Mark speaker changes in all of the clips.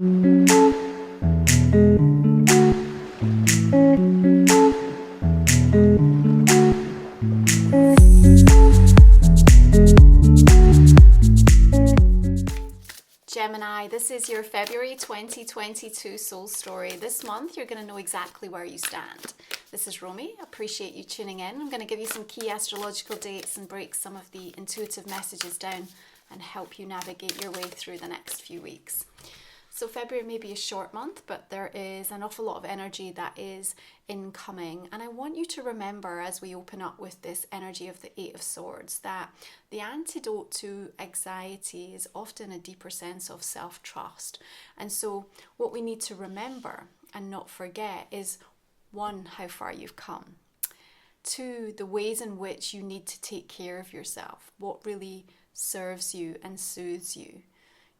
Speaker 1: Gemini, this is your February 2022 soul story. This month, you're going to know exactly where you stand. This is Romy. Appreciate you tuning in. I'm going to give you some key astrological dates and break some of the intuitive messages down and help you navigate your way through the next few weeks. So February may be a short month, but there is an awful lot of energy that is incoming. And I want you to remember, as we open up with this energy of the Eight of Swords, that the antidote to anxiety is often a deeper sense of self-trust. And so what we need to remember and not forget is, one, how far you've come. Two, the ways in which you need to take care of yourself, what really serves you and soothes you.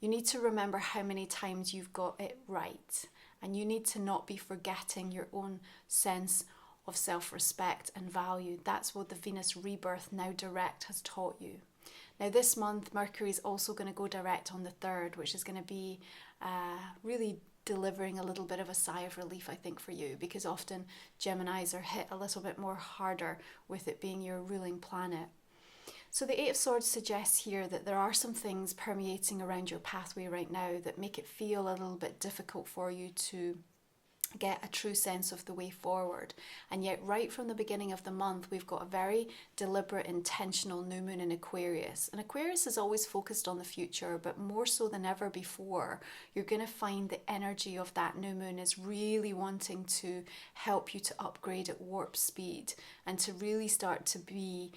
Speaker 1: You need to remember how many times you've got it right, and you need to not be forgetting your own sense of self-respect and value. That's what the Venus rebirth now direct has taught you. Now this month, Mercury is also going to go direct on the 3rd, which is going to be really delivering a little bit of a sigh of relief, I think, for you, because often Geminis are hit a little bit more harder with it being your ruling planet. So the Eight of Swords suggests here that there are some things permeating around your pathway right now that make it feel a little bit difficult for you to get a true sense of the way forward. And yet right from the beginning of the month, we've got a very deliberate, intentional new moon in Aquarius. And Aquarius is always focused on the future, but more so than ever before, you're going to find the energy of that new moon is really wanting to help you to upgrade at warp speed and to really start to be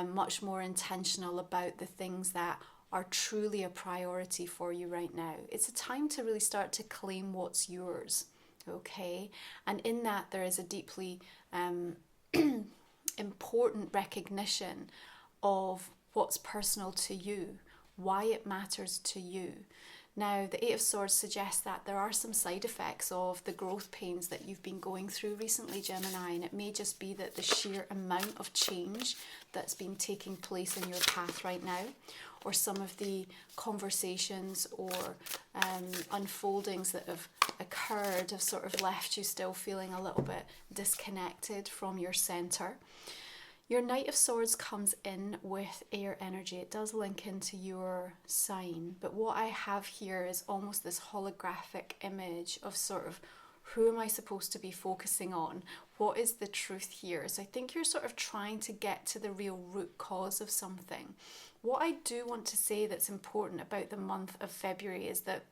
Speaker 1: much more intentional about the things that are truly a priority for you right now. It's a time to really start to claim what's yours. Okay, and in that there is a deeply important recognition of what's personal to you, why it matters to you. Now, the Eight of Swords suggests that there are some side effects of the growth pains that you've been going through recently, Gemini, and it may just be that the sheer amount of change that's been taking place in your path right now, or some of the conversations or unfoldings that have occurred have sort of left you still feeling a little bit disconnected from your center. Your Knight of Swords comes in with air energy. It does link into your sign, but what I have here is almost this holographic image of sort of, who am I supposed to be focusing on? What is the truth here? So I think you're sort of trying to get to the real root cause of something. What I do want to say that's important about the month of February is that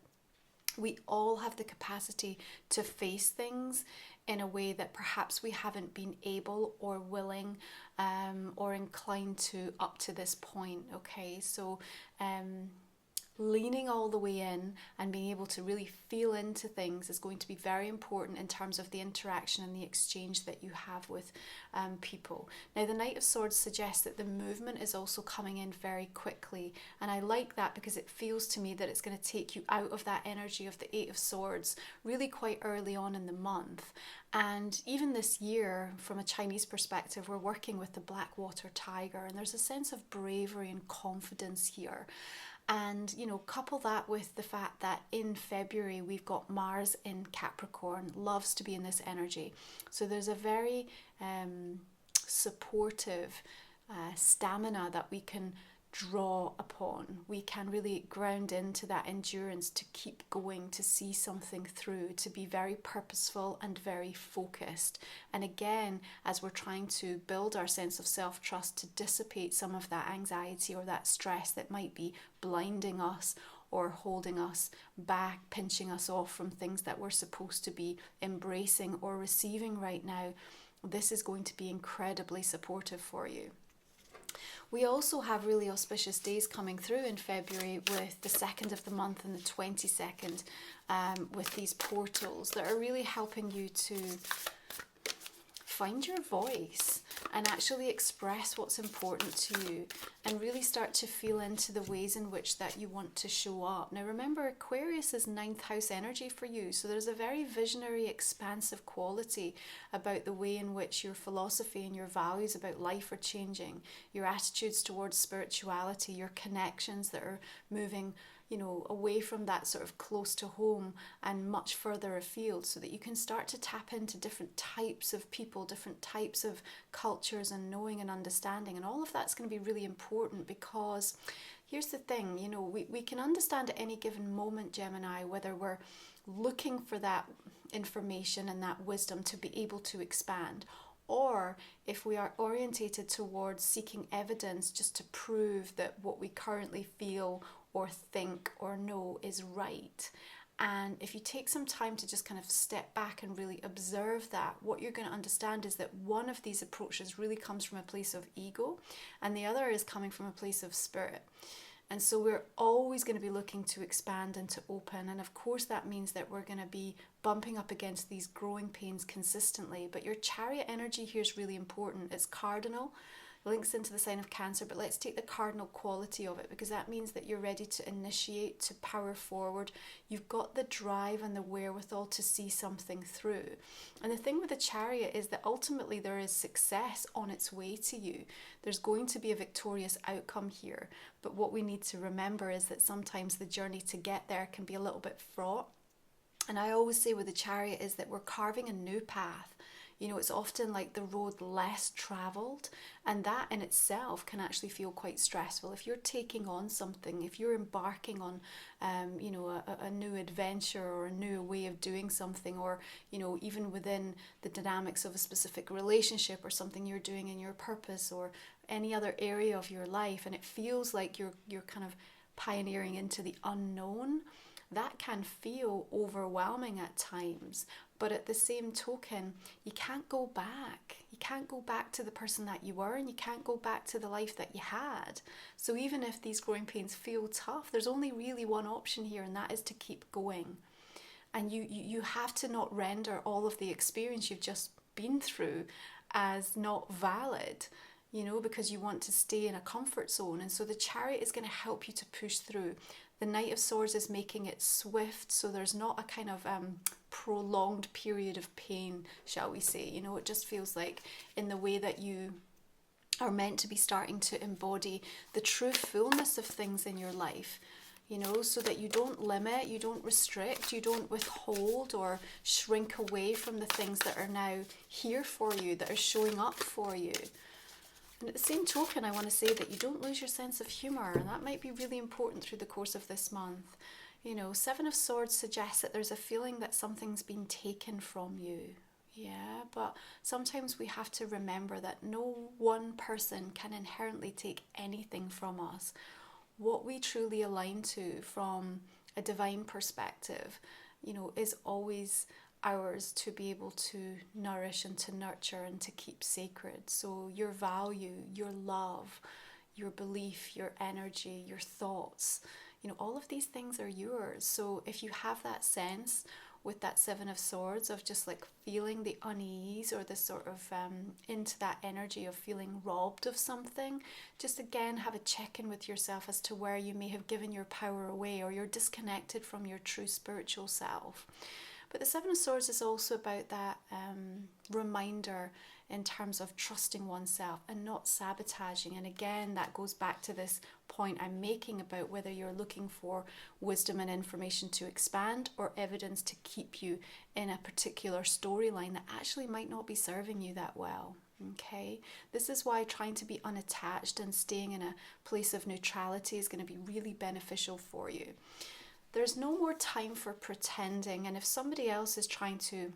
Speaker 1: we all have the capacity to face things in a way that perhaps we haven't been able or willing or inclined to up to this point. Okay, so leaning all the way in and being able to really feel into things is going to be very important in terms of the interaction and the exchange that you have with people. Now, the Knight of Swords suggests that the movement is also coming in very quickly, and I like that because it feels to me that it's going to take you out of that energy of the Eight of Swords really quite early on in the month. And even this year, from a Chinese perspective, we're working with the Blackwater Tiger, and there's a sense of bravery and confidence here. And, you know, couple that with the fact that in February we've got Mars in Capricorn, loves to be in this energy. So there's a very supportive stamina that we can draw upon. We can really ground into that endurance to keep going, to see something through, to be very purposeful and very focused. And again, as we're trying to build our sense of self-trust to dissipate some of that anxiety or that stress that might be blinding us or holding us back, pinching us off from things that we're supposed to be embracing or receiving right now, this is going to be incredibly supportive for you. We also have really auspicious days coming through in February with the 2nd of the month and the 22nd with these portals that are really helping you to find your voice and actually express what's important to you and really start to feel into the ways in which that you want to show up. Now remember, Aquarius is 9th house energy for you, so there's a very visionary, expansive quality about the way in which your philosophy and your values about life are changing, your attitudes towards spirituality, your connections that are moving you know, away from that sort of close to home and much further afield, so that you can start to tap into different types of people, different types of cultures and knowing and understanding. And all of that's going to be really important, because here's the thing, you know, we can understand at any given moment, Gemini, whether we're looking for that information and that wisdom to be able to expand, or if we are orientated towards seeking evidence just to prove that what we currently feel or think or know is right. And if you take some time to just kind of step back and really observe that, what you're going to understand is that one of these approaches really comes from a place of ego, and the other is coming from a place of spirit. And so we're always going to be looking to expand and to open. And of course, that means that we're going to be bumping up against these growing pains consistently. But your chariot energy here is really important. It's cardinal, links into the sign of Cancer, but let's take the cardinal quality of it, because that means that you're ready to initiate, to power forward. You've got the drive and the wherewithal to see something through. And the thing with the chariot is that ultimately there is success on its way to you. There's going to be a victorious outcome here. But what we need to remember is that sometimes the journey to get there can be a little bit fraught. And I always say with the chariot is that we're carving a new path. You know, it's often like the road less traveled, and that in itself can actually feel quite stressful. If you're taking on something, if you're embarking on, you know, a new adventure or a new way of doing something, or, you know, even within the dynamics of a specific relationship or something you're doing in your purpose or any other area of your life, and it feels like you're kind of pioneering into the unknown, that can feel overwhelming at times. But at the same token, you can't go back. You can't go back to the person that you were, and you can't go back to the life that you had. So even if these growing pains feel tough, there's only really one option here, and that is to keep going. And you have to not render all of the experience you've just been through as not valid, you know, because you want to stay in a comfort zone. And so the chariot is going to help you to push through. The Knight of Swords is making it swift, so there's not a kind of prolonged period of pain, shall we say. You know, it just feels like in the way that you are meant to be starting to embody the true fullness of things in your life, you know, so that you don't limit, you don't restrict, you don't withhold or shrink away from the things that are now here for you, that are showing up for you. And at the same token, I want to say that you don't lose your sense of humour, and that might be really important through the course of this month. You know, Seven of Swords suggests that there's a feeling that something's been taken from you. Yeah, but sometimes we have to remember that no one person can inherently take anything from us. What we truly align to from a divine perspective, you know, is always ours to be able to nourish and to nurture and to keep sacred. So your value, your love, your belief, your energy, your thoughts, you know, all of these things are yours. So if you have that sense with that Seven of Swords of just like feeling the unease or the sort of into that energy of feeling robbed of something, just again have a check-in with yourself as to where you may have given your power away or you're disconnected from your true spiritual self. But the Seven of Swords is also about that reminder in terms of trusting oneself and not sabotaging. And again, that goes back to this point I'm making about whether you're looking for wisdom and information to expand or evidence to keep you in a particular storyline that actually might not be serving you that well. Okay, this is why trying to be unattached and staying in a place of neutrality is going to be really beneficial for you. There's no more time for pretending, and if somebody else is trying to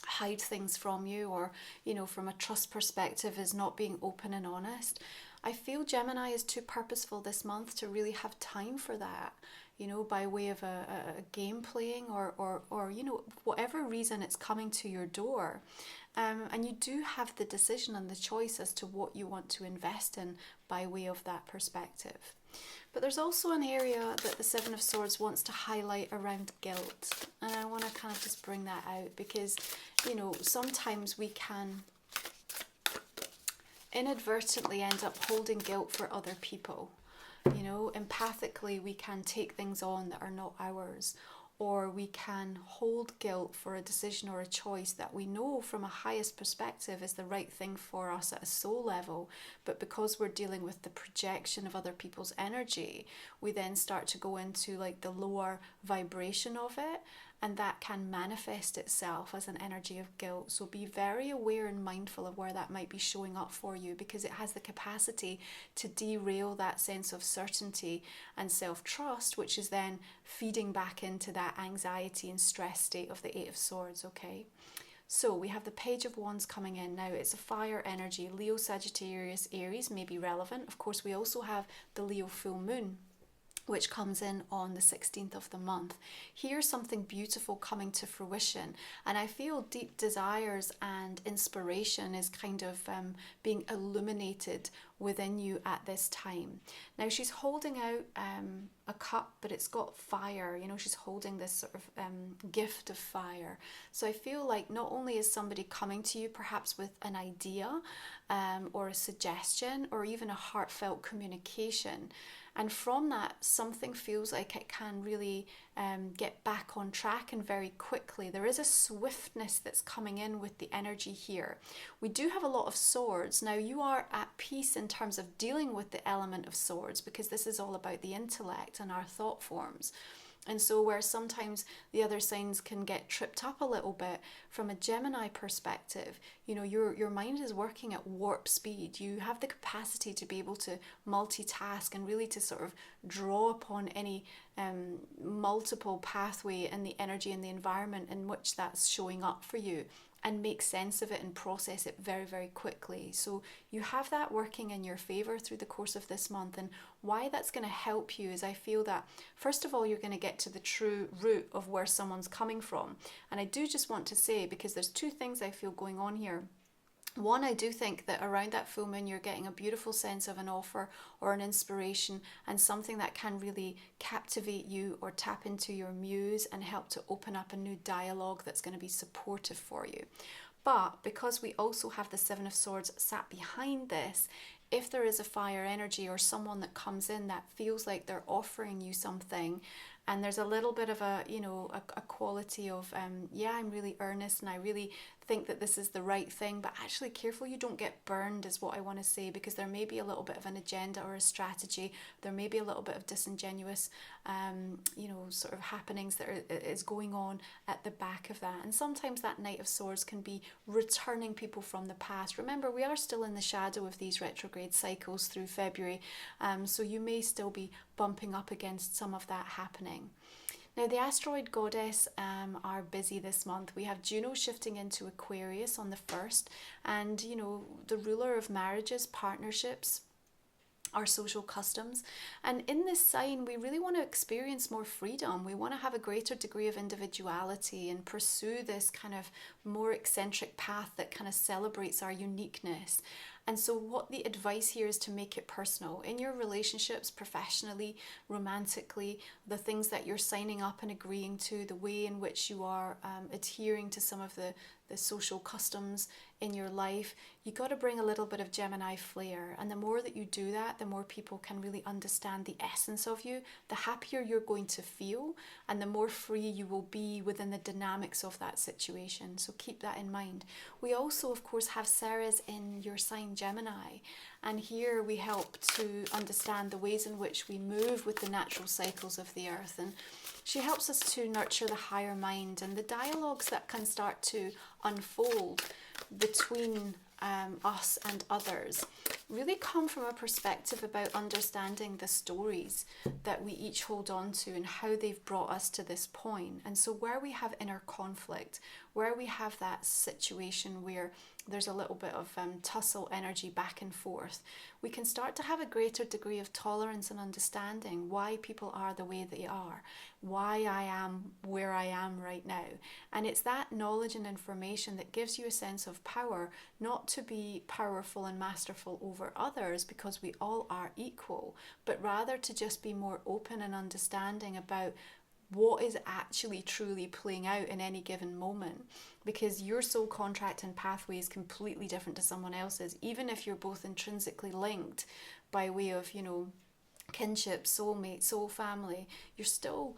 Speaker 1: hide things from you or, you know, from a trust perspective is not being open and honest, I feel Gemini is too purposeful this month to really have time for that, you know, by way of a game playing or, you know, whatever reason it's coming to your door. And you do have the decision and the choice as to what you want to invest in by way of that perspective. But there's also an area that the Seven of Swords wants to highlight around guilt. And I want to kind of just bring that out because, you know, sometimes we can inadvertently end up holding guilt for other people. You know, empathically, we can take things on that are not ours. or we can hold guilt for a decision or a choice that we know from a highest perspective is the right thing for us at a soul level, but because we're dealing with the projection of other people's energy, we then start to go into like the lower vibration of it, and that can manifest itself as an energy of guilt. So be very aware and mindful of where that might be showing up for you, because it has the capacity to derail that sense of certainty and self-trust, which is then feeding back into that anxiety and stress state of the Eight of Swords, okay? So we have the Page of Wands coming in now. It's a fire energy. Leo, Sagittarius, Aries may be relevant. Of course, we also have the Leo full moon, which comes in on the 16th of the month. Here's something beautiful coming to fruition, and I feel deep desires and inspiration is kind of being illuminated within you at this time. Now she's holding out a cup, but it's got fire, you know, she's holding this sort of gift of fire. So I feel like not only is somebody coming to you perhaps with an idea or a suggestion or even a heartfelt communication, and from that, something feels like it can really get back on track and very quickly. There is a swiftness that's coming in with the energy here. We do have a lot of swords. Now, you are at peace in terms of dealing with the element of swords, because this is all about the intellect and our thought forms. And so where sometimes the other signs can get tripped up a little bit, from a Gemini perspective, you know, your mind is working at warp speed. You have the capacity to be able to multitask and really to sort of draw upon any multiple pathway in the energy and the environment in which that's showing up for you, and make sense of it and process it very, very quickly. So you have that working in your favor through the course of this month. And why that's going to help you is I feel that, first of all, you're going to get to the true root of where someone's coming from. And I do just want to say, because there's two things I feel going on here. One, I do think that around that full moon, you're getting a beautiful sense of an offer or an inspiration and something that can really captivate you or tap into your muse and help to open up a new dialogue that's going to be supportive for you. But because we also have the Seven of Swords sat behind this, if there is a fire energy or someone that comes in that feels like they're offering you something, and there's a little bit of a, you know, a quality of, yeah, I'm really earnest and I really think that this is the right thing, but actually careful you don't get burned is what I want to say, because there may be a little bit of an agenda or a strategy. There may be a little bit of disingenuous, you know, sort of happenings that is going on at the back of that. And sometimes that Knight of Swords can be returning people from the past. Remember, we are still in the shadow of these retrograde cycles through February, so you may still be bumping up against some of that happening. Now, the asteroid goddess are busy this month. We have Juno shifting into Aquarius on the 1st, and, you know, the ruler of marriages, partnerships, our social customs. And in this sign, we really want to experience more freedom. We want to have a greater degree of individuality and pursue this kind of more eccentric path that kind of celebrates our uniqueness. And so what the advice here is to make it personal in your relationships, professionally, romantically, the things that you're signing up and agreeing to, the way in which you are adhering to some of the social customs in your life. You got to bring a little bit of Gemini flair, and the more that you do that, the more people can really understand the essence of you, the happier you're going to feel, and the more free you will be within the dynamics of that situation. So keep that in mind. We also, of course, have Ceres in your sign Gemini, and here we help to understand the ways in which we move with the natural cycles of the earth, and she helps us to nurture the higher mind, and the dialogues that can start to unfold between us and others really come from a perspective about understanding the stories that we each hold on to and how they've brought us to this point. And so where we have inner conflict, where we have that situation where there's a little bit of tussle energy back and forth, we can start to have a greater degree of tolerance and understanding why people are the way they are, why I am where I am right now. And it's that knowledge and information that gives you a sense of power, not to be powerful and masterful over others because we all are equal, but rather to just be more open and understanding about what is actually truly playing out in any given moment, because your soul contract and pathway is completely different to someone else's, even if you're both intrinsically linked by way of, you know, kinship, soulmate, soul family. You're still,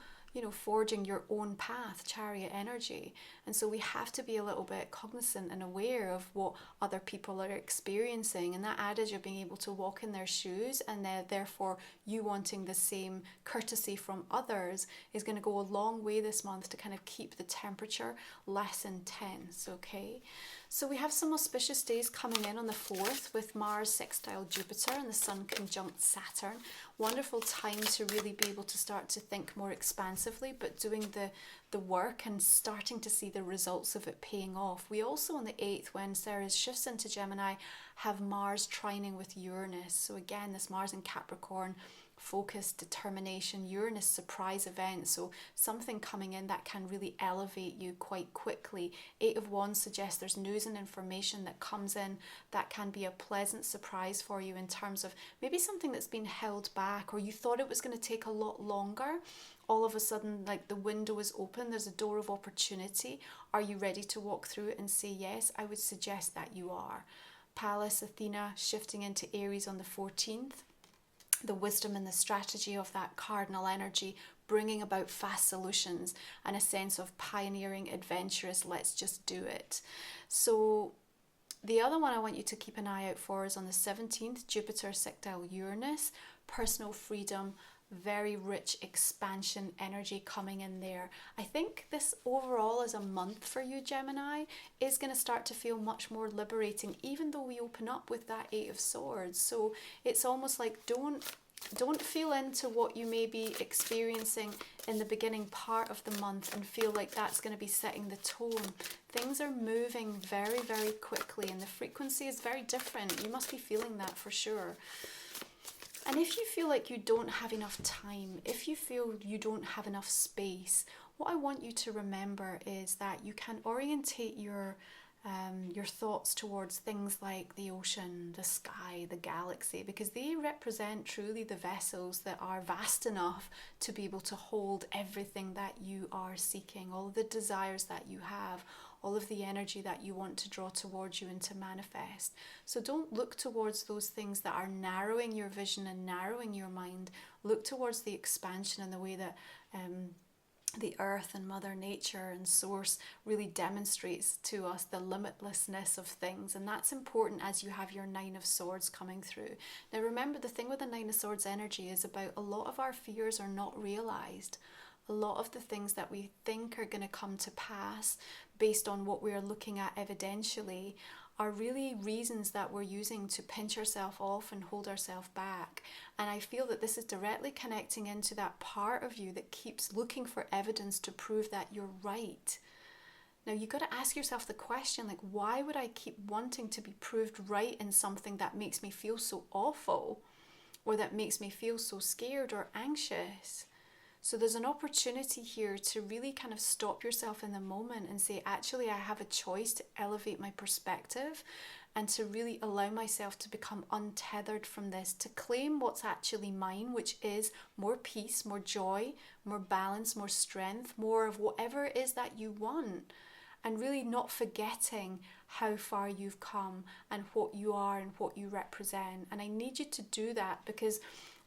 Speaker 1: forging your own path, chariot energy. And so we have to be a little bit cognizant and aware of what other people are experiencing. And that adage of being able to walk in their shoes, and therefore you wanting the same courtesy from others, is going to go a long way this month to kind of keep the temperature less intense, okay? So we have some auspicious days coming in on the 4th with Mars sextile Jupiter and the Sun conjunct Saturn. Wonderful time to really be able to start to think more expansively, but doing the work and starting to see the results of it paying off. We also on the 8th, when Ceres shifts into Gemini, have Mars trining with Uranus. So again, this Mars in Capricorn, focus, determination, Uranus surprise event, so something coming in that can really elevate you quite quickly. 8 of Wands suggests there's news and information that comes in that can be a pleasant surprise for you in terms of maybe something that's been held back, or you thought it was going to take a lot longer. All of a sudden, like, the window is open, there's a door of opportunity. Are you ready to walk through it and say yes? I would suggest that you are. Pallas, Athena shifting into Aries on the 14th. The wisdom and the strategy of that cardinal energy, bringing about fast solutions and a sense of pioneering, adventurous, let's just do it. So the other one I want you to keep an eye out for is on the 17th, Jupiter sextile Uranus, personal freedom, very rich expansion energy coming in there. I think this overall as a month for you, Gemini, is going to start to feel much more liberating, even though we open up with that 8 of Swords. So it's almost like don't feel into what you may be experiencing in the beginning part of the month and feel like that's going to be setting the tone. Things are moving very, very quickly, and the frequency is very different. You must be feeling that for sure. And if you feel like you don't have enough time, if you feel you don't have enough space, what I want you to remember is that you can orientate your thoughts towards things like the ocean, the sky, the galaxy, because they represent truly the vessels that are vast enough to be able to hold everything that you are seeking, all of the desires that you have, all of the energy that you want to draw towards you and to manifest. So don't look towards those things that are narrowing your vision and narrowing your mind. Look towards the expansion and the way that the earth and Mother Nature and Source really demonstrates to us the limitlessness of things. And that's important as you have your 9 of Swords coming through. Now remember, the thing with the 9 of Swords energy is about a lot of our fears are not realized. A lot of the things that we think are going to come to pass based on what we are looking at evidentially are really reasons that we're using to pinch ourselves off and hold ourselves back. And I feel that this is directly connecting into that part of you that keeps looking for evidence to prove that you're right. Now you've got to ask yourself the question, like, why would I keep wanting to be proved right in something that makes me feel so awful, or that makes me feel so scared or anxious? So there's an opportunity here to really kind of stop yourself in the moment and say, actually, I have a choice to elevate my perspective and to really allow myself to become untethered from this, to claim what's actually mine, which is more peace, more joy, more balance, more strength, more of whatever it is that you want, and really not forgetting how far you've come and what you are and what you represent. And I need you to do that, because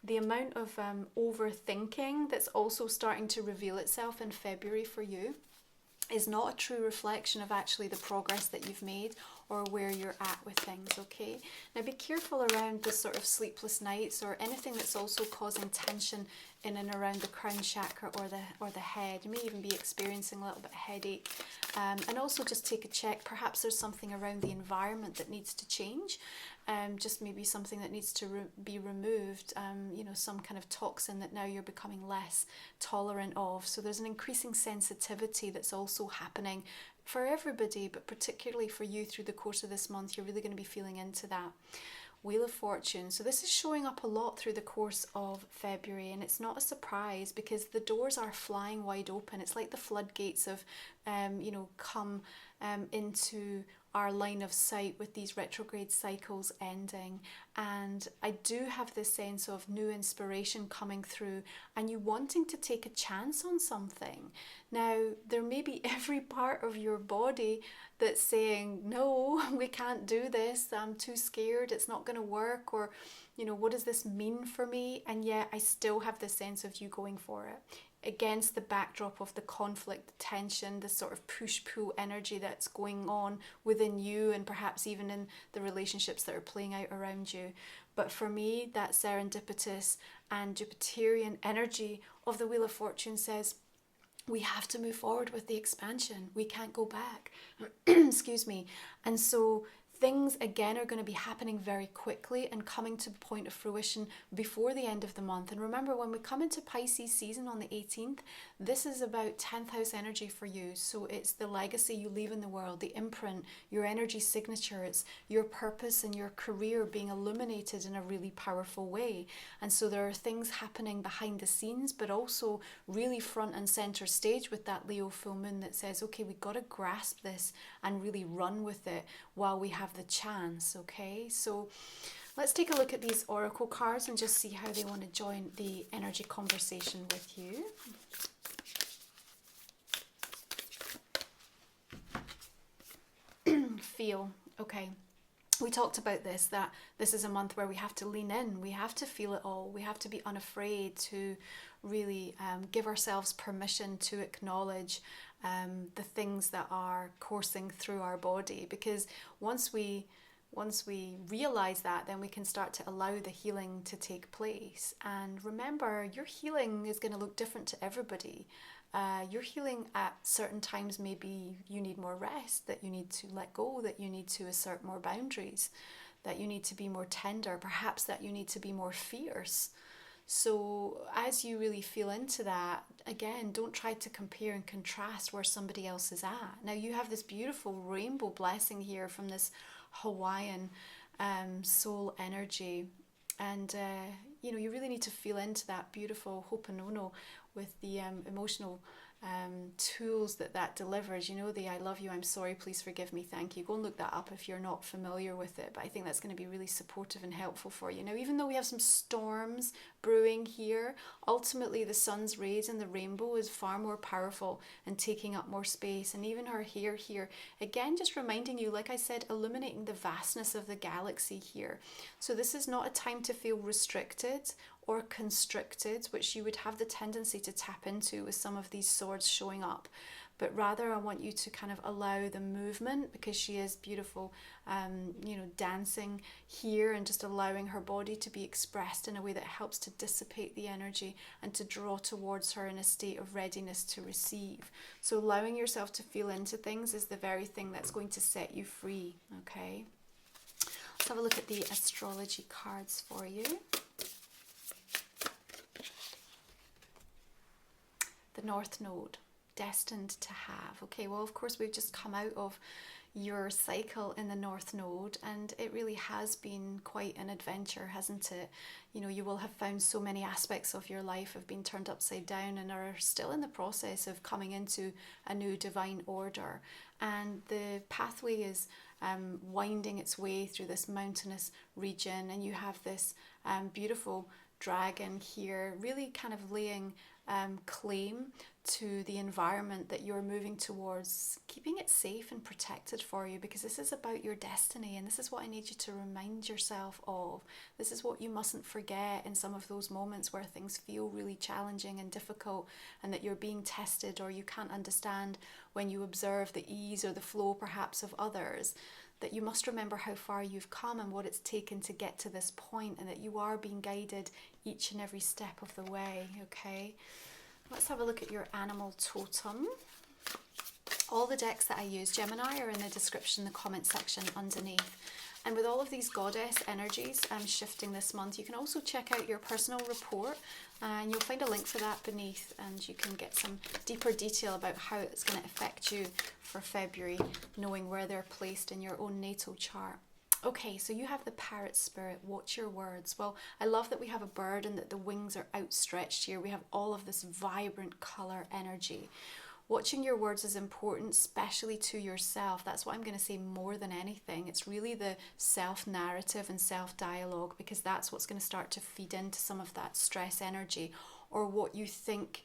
Speaker 1: the amount of overthinking that's also starting to reveal itself in February for you is not a true reflection of actually the progress that you've made or where you're at with things, okay? Now be careful around the sort of sleepless nights or anything that's also causing tension in and around the crown chakra or the head. You may even be experiencing a little bit of headache. And also just take a check. Perhaps there's something around the environment that needs to change. Just maybe something that needs to be removed, some kind of toxin that now you're becoming less tolerant of. So there's an increasing sensitivity that's also happening for everybody, but particularly for you through the course of this month. You're really going to be feeling into that. Wheel of Fortune. So this is showing up a lot through the course of February, and it's not a surprise because the doors are flying wide open. It's like the floodgates have, come into our line of sight with these retrograde cycles ending. And I do have this sense of new inspiration coming through and you wanting to take a chance on something. Now, there may be every part of your body that's saying, no, we can't do this. I'm too scared. It's not going to work. Or, what does this mean for me? And yet I still have this sense of you going for it. against the backdrop of the conflict, the tension, the sort of push-pull energy that's going on within you and perhaps even in the relationships that are playing out around you. But for me, that serendipitous and Jupiterian energy of the Wheel of Fortune says, we have to move forward with the expansion. We can't go back. Excuse me. And so things again are going to be happening very quickly and coming to the point of fruition before the end of the month. And remember, when we come into Pisces season on the 18th, this is about 10th house energy for you. So it's the legacy you leave in the world, the imprint, your energy signature, it's your purpose and your career being illuminated in a really powerful way. And so there are things happening behind the scenes, but also really front and center stage with that Leo full moon that says, okay, we've got to grasp this and really run with it while we have the chance. Okay, so let's take a look at these oracle cards and just see how they want to join the energy conversation with you. Feel. Okay, we talked about this, that this is a month where we have to lean in, we have to feel it all, we have to be unafraid to really give ourselves permission to acknowledge the things that are coursing through our body, because once we realize that, then we can start to allow the healing to take place. And remember, your healing is going to look different to everybody. Your healing at certain times, maybe you need more rest, that you need to let go, that you need to assert more boundaries, that you need to be more tender, perhaps that you need to be more fierce. So as you really feel into that, again, don't try to compare and contrast where somebody else is at. Now you have this beautiful rainbow blessing here from this Hawaiian soul energy. And, you really need to feel into that beautiful Ho'oponopono with the emotional tools that delivers. The I love you, I'm sorry, please forgive me, thank you. Go and look that up if you're not familiar with it. But I think that's going to be really supportive and helpful for you. Now, even though we have some storms brewing here, ultimately the sun's rays and the rainbow is far more powerful and taking up more space. And even her hair here, again, just reminding you, like I said, illuminating the vastness of the galaxy here. So this is not a time to feel restricted or constricted, which you would have the tendency to tap into with some of these swords showing up. But rather, I want you to kind of allow the movement, because she is beautiful, dancing here and just allowing her body to be expressed in a way that helps to dissipate the energy and to draw towards her in a state of readiness to receive. So allowing yourself to feel into things is the very thing that's going to set you free, okay? Let's have a look at the astrology cards for you. The North Node, destined to have. Okay, well, of course, we've just come out of your cycle in the North Node, and it really has been quite an adventure, hasn't it? You will have found so many aspects of your life have been turned upside down and are still in the process of coming into a new divine order. And the pathway is winding its way through this mountainous region, and you have this beautiful dragon here, really kind of laying claim to the environment that you're moving towards, keeping it safe and protected for you, because this is about your destiny, and this is what I need you to remind yourself of. This is what you mustn't forget in some of those moments where things feel really challenging and difficult, and that you're being tested, or you can't understand when you observe the ease or the flow perhaps of others, that you must remember how far you've come and what it's taken to get to this point, and that you are being guided each and every step of the way, okay? Let's have a look at your animal totem. All the decks that I use, Gemini, are in the description, the comment section underneath. And with all of these goddess energies shifting this month, you can also check out your personal report, and you'll find a link for that beneath, and you can get some deeper detail about how it's going to affect you for February, knowing where they're placed in your own natal chart. Okay, so you have the parrot spirit, watch your words. Well, I love that we have a bird and that the wings are outstretched here. We have all of this vibrant color energy. Watching your words is important, especially to yourself. That's what I'm going to say more than anything. It's really the self-narrative and self-dialogue, because that's what's going to start to feed into some of that stress energy, or what you think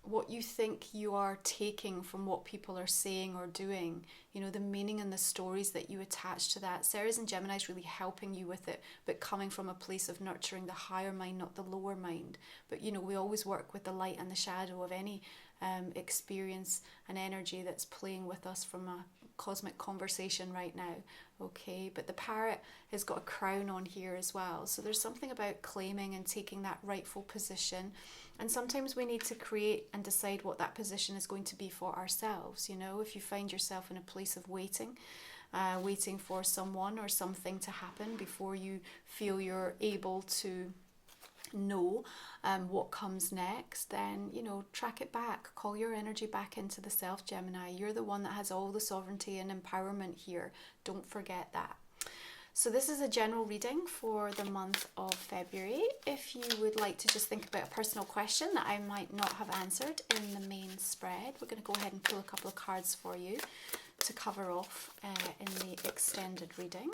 Speaker 1: what you think you are taking from what people are saying or doing, you know, the meaning and the stories that you attach to that. Ceres and Gemini is really helping you with it, but coming from a place of nurturing the higher mind, not the lower mind. But, you know, we always work with the light and the shadow of any experience and energy that's playing with us from a cosmic conversation right now. Okay, but the parrot has got a crown on here as well. So there's something about claiming and taking that rightful position. And sometimes we need to create and decide what that position is going to be for ourselves. You know, if you find yourself in a place of waiting, waiting for someone or something to happen before you feel you're able to know what comes next, then, you know, track it back, call your energy back into the self, Gemini. You're the one that has all the sovereignty and empowerment here. Don't forget that. So this is a general reading for the month of February. If you would like to just think about a personal question that I might not have answered in the main spread, we're going to go ahead and pull a couple of cards for you to cover off in the extended reading.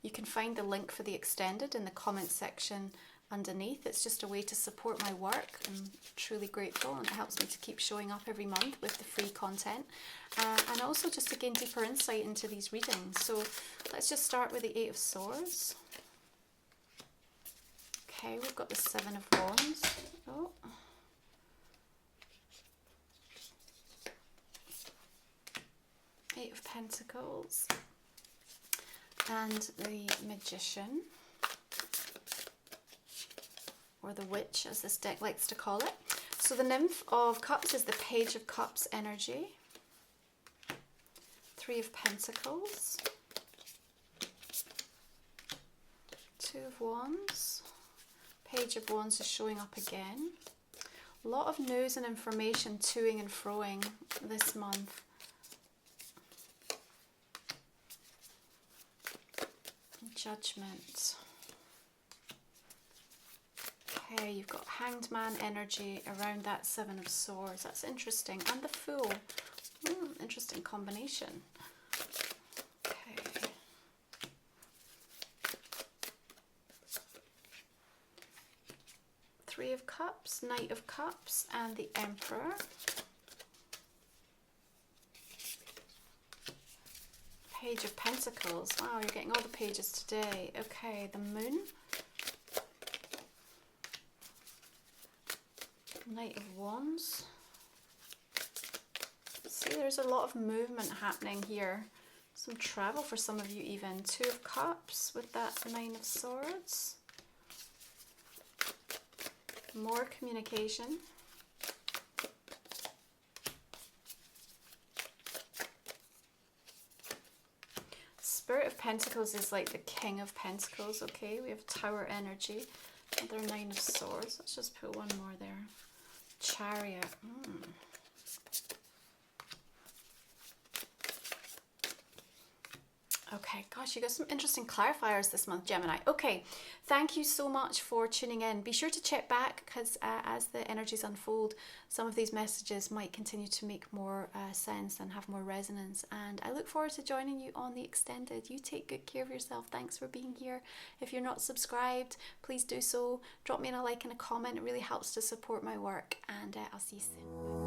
Speaker 1: You can find the link for the extended in the comment section underneath. It's just a way to support my work. I'm truly grateful, and it helps me to keep showing up every month with the free content, and also just to gain deeper insight into these readings. So let's just start with the Eight of Swords. Okay, we've got the Seven of Wands. Oh. Eight of Pentacles and the Magician, or the Witch, as this deck likes to call it. So the Nymph of Cups is the Page of Cups energy. Three of Pentacles. Two of Wands. Page of Wands is showing up again. A lot of news and information toing and froing this month. Judgment. Okay, you've got Hanged Man energy around that Seven of Swords. That's interesting. And the Fool. Interesting combination. Okay. Three of Cups, Knight of Cups, and the Emperor. Page of Pentacles. Wow, you're getting all the pages today. Okay, the Moon. Knight of Wands. See, there's a lot of movement happening here. Some travel for some of you even. Two of Cups with that Nine of Swords. More communication. Spirit of Pentacles is like the King of Pentacles, okay? We have Tower energy. Another Nine of Swords. Let's just put one more there. Chariot. Okay, gosh, you got some interesting clarifiers this month, Gemini. Okay, thank you so much for tuning in. Be sure to check back, because as the energies unfold, some of these messages might continue to make more sense and have more resonance. And I look forward to joining you on the extended. You take good care of yourself. Thanks for being here. If you're not subscribed, please do so. Drop me a like and a comment. It really helps to support my work. And I'll see you soon.